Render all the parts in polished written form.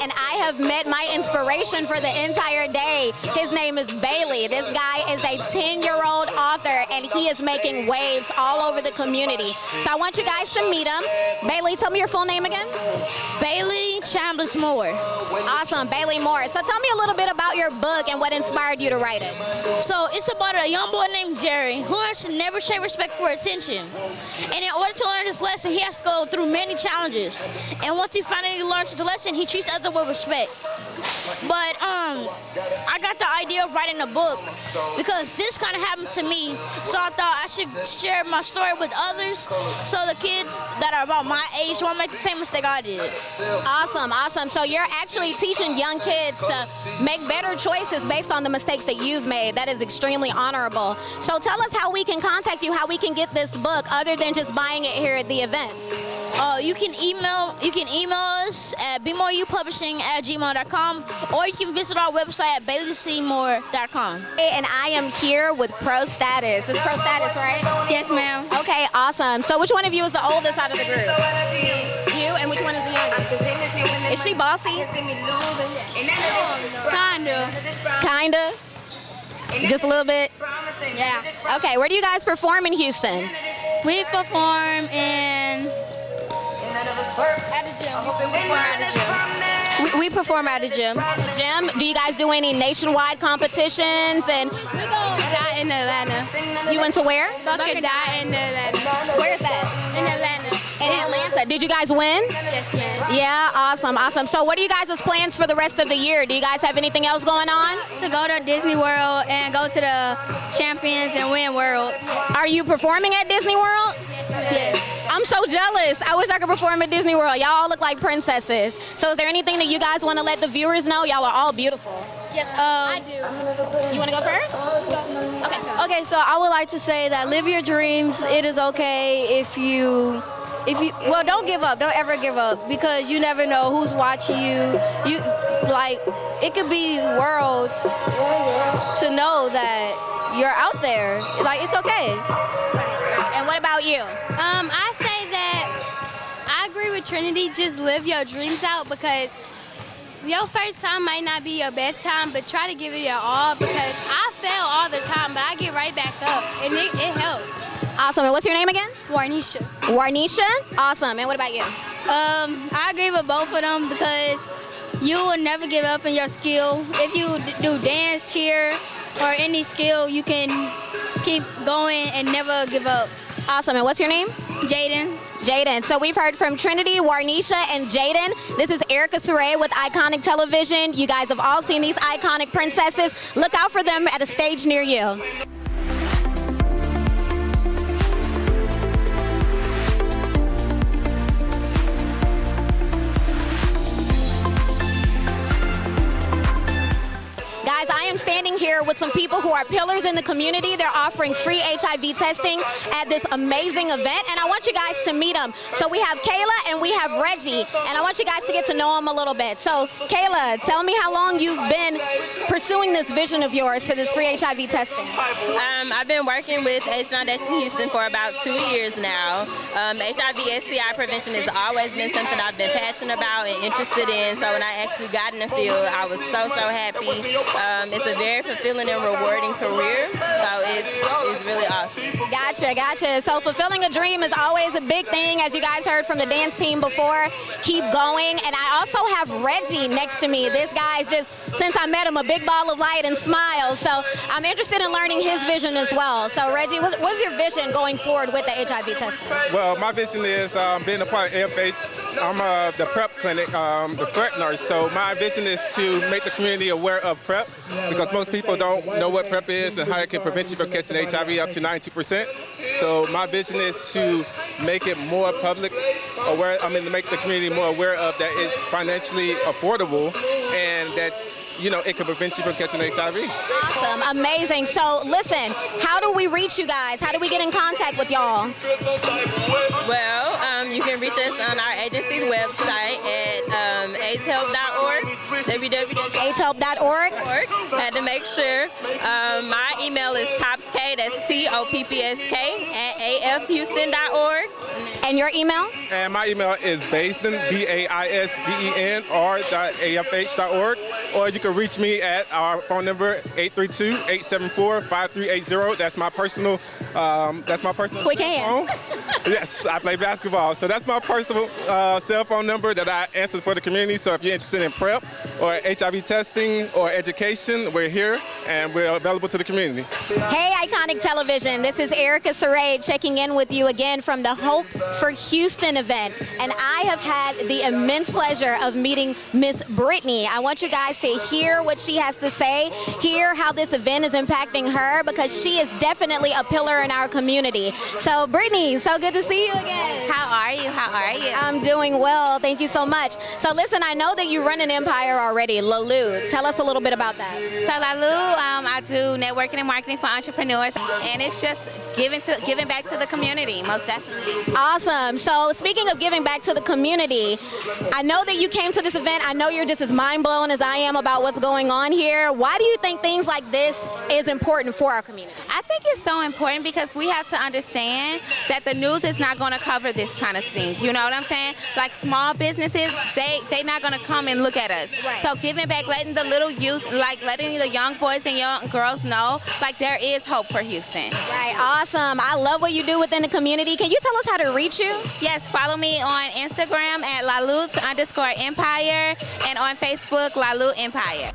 and I have met my inspiration for the entire day. His name is Bailey. This guy is a 10-year-old author, and he is making waves all over the community. So I want you guys to meet him. Bailey, tell me your full name again. Bailey Chambliss Moore. Awesome, Bailey Moore. So tell me a little bit about your book and what inspired you to write it. So it's about a young boy named Jerry who has to never show respect for attention. And in order to learn this lesson, he has to go through many challenges. And once he finally learns his lesson, he treats others with respect. But I got the idea of writing a book because this kind of happened to me. So I thought I should share my story with others so the kids that are about my age won't make the same mistake I did. Awesome, awesome. So you're actually teaching young kids to make better choices based on the mistakes that you've made. That is extremely honorable. So tell us how we can contact you, how we can get this book other than just buying it here at the event. You can email us at bemoreUpublishing@gmail.com, or you can visit our website at BaileyCMoore.com. And I am here with Pro Status. It's Pro Status, right? Yes, ma'am. Okay, awesome. So which one of you is the oldest out of the group? You, and which one is the youngest? Is she bossy? Kinda. Just a little bit? Yeah. Okay, where do you guys perform in Houston? We perform at the gym. We perform at a gym. At the gym? Do you guys do any nationwide competitions? And We go in Atlanta. you went to where? Bucket Dye in Atlanta. Where is that? In Atlanta. In Atlanta. Did you guys win? Yes, ma'am. Yeah, awesome, awesome. So what are you guys' plans for the rest of the year? Do you guys have anything else going on? To go to Disney World and go to the Champions and win Worlds. Are you performing at Disney World? Yes. I'm so jealous. I wish I could perform at Disney World. Y'all all look like princesses. So is there anything that you guys want to let the viewers know? Y'all are all beautiful. Yes, I do. You want to go first? Okay, so I would like to say that live your dreams. It is okay if you well, don't give up. Don't ever give up because you never know who's watching you. It could be worlds to know that you're out there. Like, it's okay. And what about you? I say that I agree with Trinity. Just live your dreams out because your first time might not be your best time, but try to give it your all because I fail all the time, but I get right back up, and it helps. Awesome. And what's your name again? Warnisha. Warnisha? Awesome. And what about you? I agree with both of them because you will never give up in your skill. If you do dance, cheer, or any skill, you can keep going and never give up. Awesome. And what's your name? Jaden. Jaden. So we've heard from Trinity, Warnisha, and Jaden. This is Erica Saray with Iconic Television. You guys have all seen these iconic princesses. Look out for them at a stage near you. Guys, I am standing here with some people who are pillars in the community. They're offering free HIV testing at this amazing event, and I want you guys to meet them. So we have Kayla and we have Reggie, and I want you guys to get to know them a little bit. So Kayla, tell me how long you've been pursuing this vision of yours for this free HIV testing. I've been working with AIDS Foundation Houston for about 2 years now. HIV/STI prevention has always been something I've been passionate about and interested in. So when I actually got in the field, I was so happy. It's a very fulfilling and rewarding career, so it's really awesome. Gotcha. So fulfilling a dream is always a big thing, as you guys heard from the dance team before. Keep going. And I also have Reggie next to me. This guy's just, since I met him, a big ball of light and smiles. So I'm interested in learning his vision as well. So Reggie, what's your vision going forward with the HIV testing? Well, my vision is being a part of AFH. I'm the PrEP clinic, the PrEP nurse. So my vision is to make the community aware of PrEP because most people don't know what PrEP is and how it can prevent you from catching HIV up to 92%. So my vision is to make it more public aware, to make the community more aware of that it's financially affordable and that it can prevent you from catching HIV. Awesome, amazing. So listen, how do we reach you guys? How do we get in contact with y'all? Well, you can reach us on our agency's website at AIDShelp.org, www.aidshelp.org. Had to make sure. My email is TOPSK, that's TOPPSK, afhouston.org. And your email? And my email is Baisden, BAISDEN.AFH.org. Or you can reach me at our phone number, 832-874-5380. That's my personal Quick hands. phone. Yes, I play basketball. So that's my personal cell phone number that I answer for the community. So if you're interested in PrEP or HIV testing or education, we're here and we're available to the community. Hey, Iconic Television. This is Erica Saray checking in with you again from the Hope for Houston event. And I have had the immense pleasure of meeting Miss Brittany. I want you guys to hear what she has to say, hear how this event is impacting her, because she is definitely a pillar in our community. So Brittany, so good to see you again. How are you? How are you? I'm doing well. Thank you so much. So listen, I know that you run an empire already, LaLu. Tell us a little bit about that. So LaLu, I do networking and marketing for entrepreneurs, and it's just giving back to the community, most definitely. Awesome. So speaking of giving back to the community, I know that you came to this event. I know you're just as mind blown as I am about what's going on here. Why do you think things like this is important for our community? I think it's so important because we have to understand that the news is not going to cover this kind of thing. You know what I'm saying? Like small businesses, they not going to come and look at us. Right. So giving back, letting the little youth, like letting the young boys and young girls know, like there is hope for Houston. Right. Awesome. I love what you do within the community. Can you tell us how to reach you? Yes, follow me on Instagram at LaLute_Empire and on Facebook, LaLute Empire.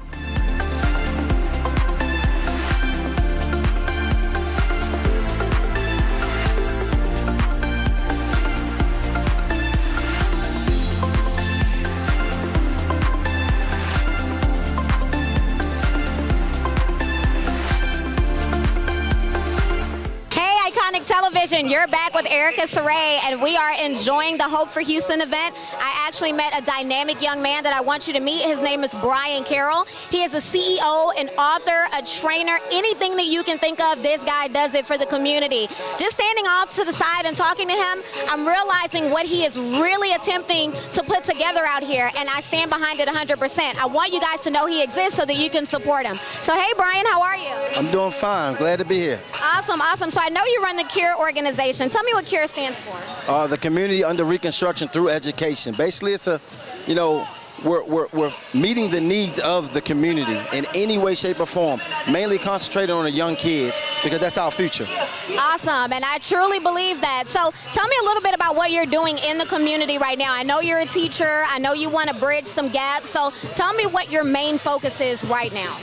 Television, you're back with Erica Saray, and we are enjoying the Hope for Houston event. I actually met a dynamic young man that I want you to meet. His name is Brian Carroll. He is a CEO, an author, a trainer, anything that you can think of, this guy does it for the community. Just standing off to the side and talking to him, I'm realizing what he is really attempting to put together out here, and I stand behind it 100%. I want you guys to know he exists so that you can support him. So hey Brian, how are you? I'm doing fine. Glad to be here. Awesome, awesome. So I know you run the CURE organization. Tell me what CURE stands for. The Community Under Reconstruction Through Education. Basically, it's a, we're meeting the needs of the community in any way, shape, or form, mainly concentrated on the young kids because that's our future. Awesome, and I truly believe that. So tell me a little bit about what you're doing in the community right now. I know you're a teacher. I know you want to bridge some gaps. So tell me what your main focus is right now.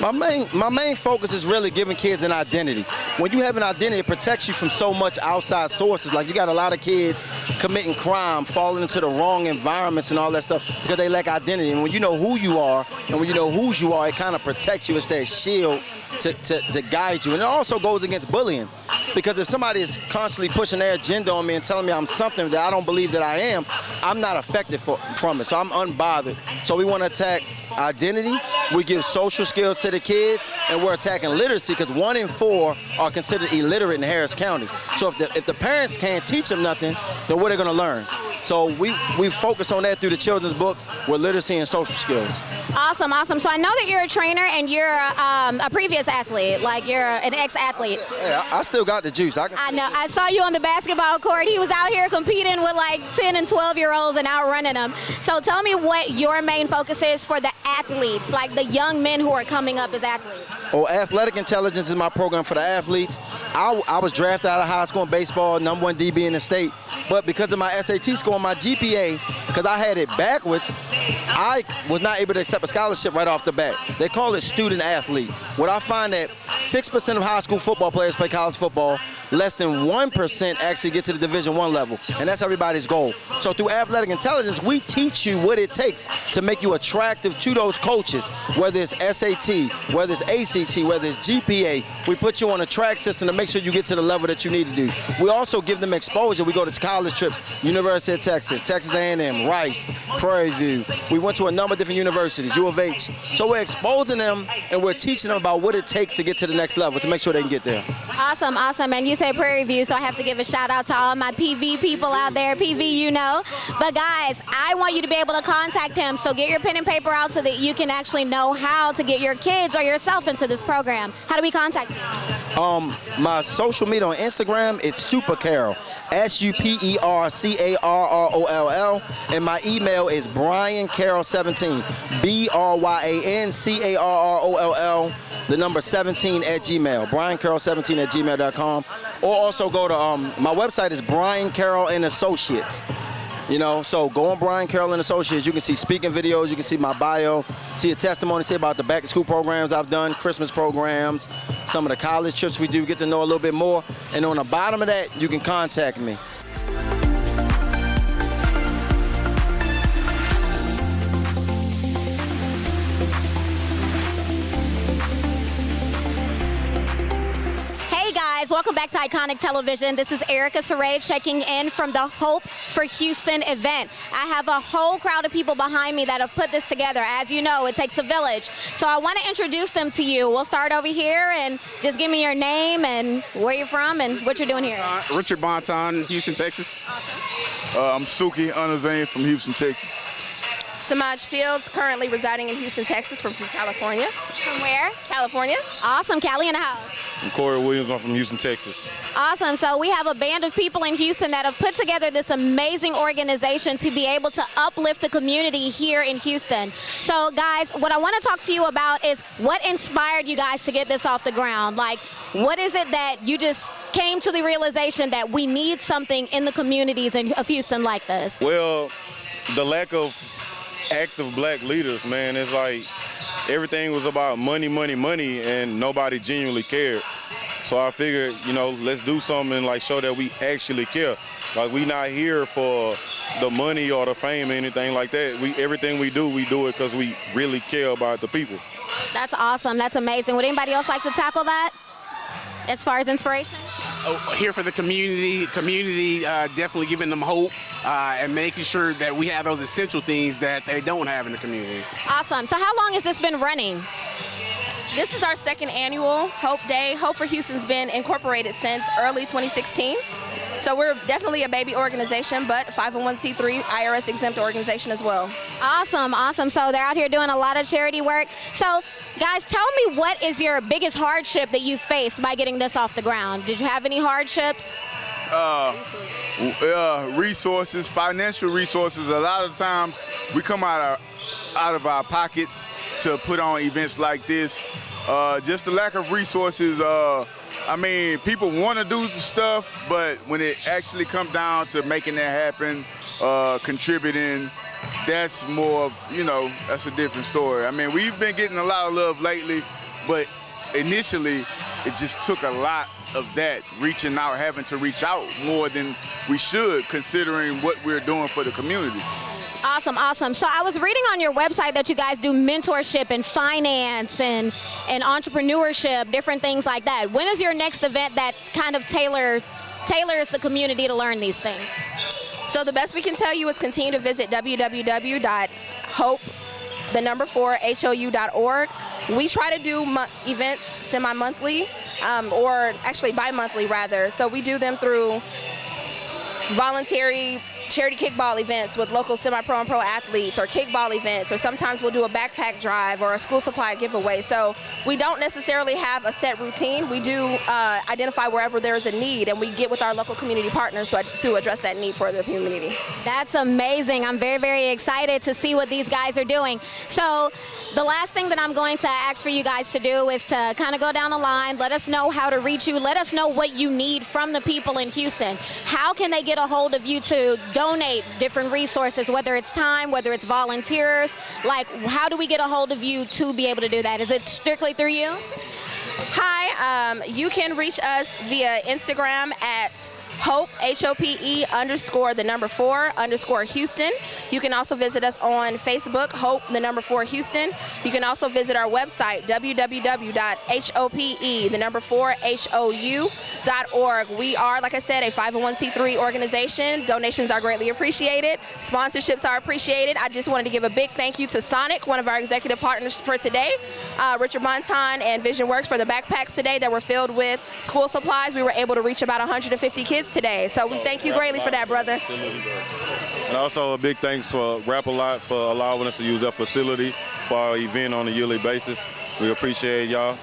My main focus is really giving kids an identity. When you have an identity, it protects you from so much outside sources. Like you got a lot of kids committing crime, falling into the wrong environments and all that stuff because they lack identity. And when you know who you are and when you know whose you are, it kind of protects you. It's that shield to guide you. And it also goes against bullying. Because if somebody is constantly pushing their agenda on me and telling me I'm something that I don't believe that I am, I'm not affected from it. So I'm unbothered. So we want to attack identity. We give social skills to the kids, and we're attacking literacy because 1 in 4 are considered illiterate in Harris County. So if the parents can't teach them nothing, then what are they going to learn? So we focus on that through the children's books with literacy and social skills. Awesome, awesome. So I know that you're a trainer and you're a previous athlete, like you're an ex-athlete. Yeah, I still got the juice. I know. I saw you on the basketball court. He was out here competing with like 10 and 12-year-olds and outrunning them. So tell me what your main focus is for the athletes, like the young men who are coming up as athletes. Oh, Athletic Intelligence is my program for the athletes. I was drafted out of high school in baseball, #1 DB in the state. But because of my SAT score and my GPA, because I had it backwards, I was not able to accept a scholarship right off the bat. They call it student athlete. What I find that 6% of high school football players play college football, less than 1% actually get to the Division I level, and that's everybody's goal. So through Athletic Intelligence, we teach you what it takes to make you attractive to those coaches, whether it's SAT, whether it's ACT, whether it's GPA. We put you on a track system to make sure you get to the level that you need to do. We also give them exposure. We go to college trips, University of Texas, Texas A&M, Rice, Prairie View. We went to a number of different universities, U of H. So we're exposing them and we're teaching them about what it takes to get to the next level to make sure they can get there. Awesome, awesome. And you say Prairie View, so I have to give a shout out to all my PV people out there. PV, you know. But guys, I want you to be able to contact him. So get your pen and paper out so that you can actually know how to get your kids or yourself into this program. How do we contact you? My social media on Instagram is Super Carroll, SUPERCARROLL, and my email is BryanCarroll17, BRYANCARROLL, the number 17 at Gmail, BryanCarroll17 at gmail.com, or also go to my website is Brian Carroll and Associates. You know, so go on Brian Carroll and Associates. You can see speaking videos. You can see my bio, see a testimony, say about the back-to-school programs I've done, Christmas programs, some of the college trips we do, get to know a little bit more. And on the bottom of that, you can contact me. Welcome back to Iconic Television. This is Erica Saray checking in from the Hope for Houston event. I have a whole crowd of people behind me that have put this together. As you know, it takes a village. So I want to introduce them to you. We'll start over here and just give me your name and where you're from and what you're doing here. Richard Bonton, Houston, Texas. Awesome. I'm Suki Anazane from Houston, Texas. Samaj Fields, currently residing in Houston, Texas, from California. From where? California. Awesome. Cali in the house. I'm Corey Williams. I'm from Houston, Texas. Awesome. So we have a band of people in Houston that have put together this amazing organization to be able to uplift the community here in Houston. So guys, what I want to talk to you about is what inspired you guys to get this off the ground? Like, what is it that you just came to the realization that we need something in the communities of Houston like this? Well, the lack of active black leaders, man. It's like everything was about money, money, money, and nobody genuinely cared. So I figured, you know, let's do something and like show that we actually care. Like, we not here for the money or the fame or anything like that. Everything we do it because we really care about the people. That's awesome. That's amazing. Would anybody else like to tackle that as far as inspiration? Here for the community, definitely giving them hope and making sure that we have those essential things that they don't have in the community. Awesome. So how long has this been running? This is our second annual Hope Day. Hope for Houston's been incorporated since early 2016. So we're definitely a baby organization, but 501c3 IRS exempt organization as well. Awesome, awesome. So they're out here doing a lot of charity work. So guys, tell me, what is your biggest hardship that you faced by getting this off the ground? Did you have any hardships? Resources, financial resources. A lot of times we come out of our pockets to put on events like this. Just the lack of resources. I mean, people want to do stuff, but when it actually comes down to making that happen, contributing, that's more of, you know, that's a different story. I mean, we've been getting a lot of love lately, but initially it just took a lot of that, reaching out, having to reach out more than we should, considering what we're doing for the community. Awesome, awesome. So I was reading on your website that you guys do mentorship and finance and entrepreneurship, different things like that. When is your next event that kind of tailors the community to learn these things? So the best we can tell you is continue to visit www.hope4hou.org. We try to do events semi-monthly, or actually bi-monthly rather. So we do them through voluntary charity kickball events with local semi-pro and pro athletes, or kickball events, or sometimes we'll do a backpack drive or a school supply giveaway. So we don't necessarily have a set routine. We do identify wherever there is a need, and we get with our local community partners to address that need for the community. That's amazing. I'm very, very excited to see what these guys are doing. So the last thing that I'm going to ask for you guys to do is to kind of go down the line, let us know how to reach you, let us know what you need from the people in Houston. How can they get a hold of you to donate different resources, whether it's time, whether it's volunteers? Like, how do we get a hold of you to be able to do that? Is it strictly through you? Hi, you can reach us via Instagram at Hope, HOPE _4 Houston. You can also visit us on Facebook, Hope 4 Houston. You can also visit our website, www.hope4hou.org. We are, like I said, a 501c3 organization. Donations are greatly appreciated. Sponsorships are appreciated. I just wanted to give a big thank you to Sonic, one of our executive partners for today, Richard Bonton and Vision Works for the backpacks today that were filled with school supplies. We were able to reach about 150 kids today. So we thank you greatly for that, brother. And also a big thanks for Rap-A-Lot for allowing us to use that facility for our event on a yearly basis. We appreciate y'all.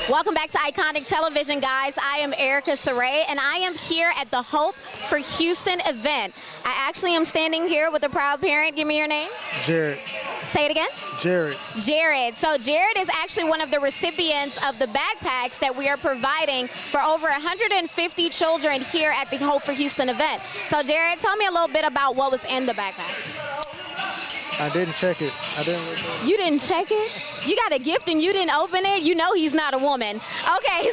Welcome back to Iconic Television, guys. I am Erica Saray, and I am here at the Hope for Houston event. I actually am standing here with a proud parent. Give me your name. Jared. Say it again. Jared. Jared. So Jared is actually one of the recipients of the backpacks that we are providing for over 150 children here at the Hope for Houston event. So Jared, tell me a little bit about what was in the backpack. I didn't check it. You didn't check it? You got a gift and you didn't open it? You know he's not a woman. Okay,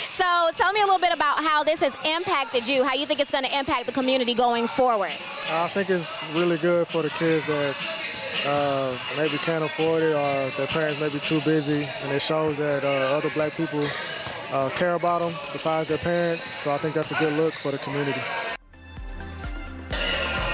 so tell me a little bit about how this has impacted you, how you think it's going to impact the community going forward. I think it's really good for the kids that maybe can't afford it or their parents may be too busy, and it shows that other black people care about them besides their parents. So I think that's a good look for the community.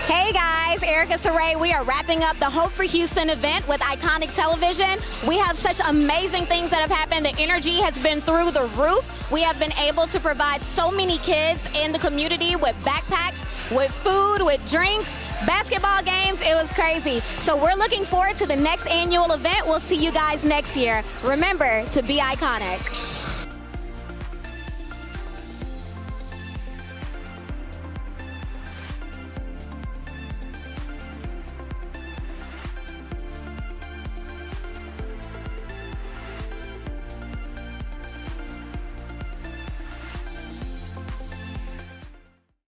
Hey guys, Erica Saray. We are wrapping up the Hope for Houston event with Iconic Television. We have such amazing things that have happened. The energy has been through the roof. We have been able to provide so many kids in the community with backpacks, with food, with drinks, basketball games. It was crazy. So we're looking forward to the next annual event. We'll see you guys next year. Remember to be iconic.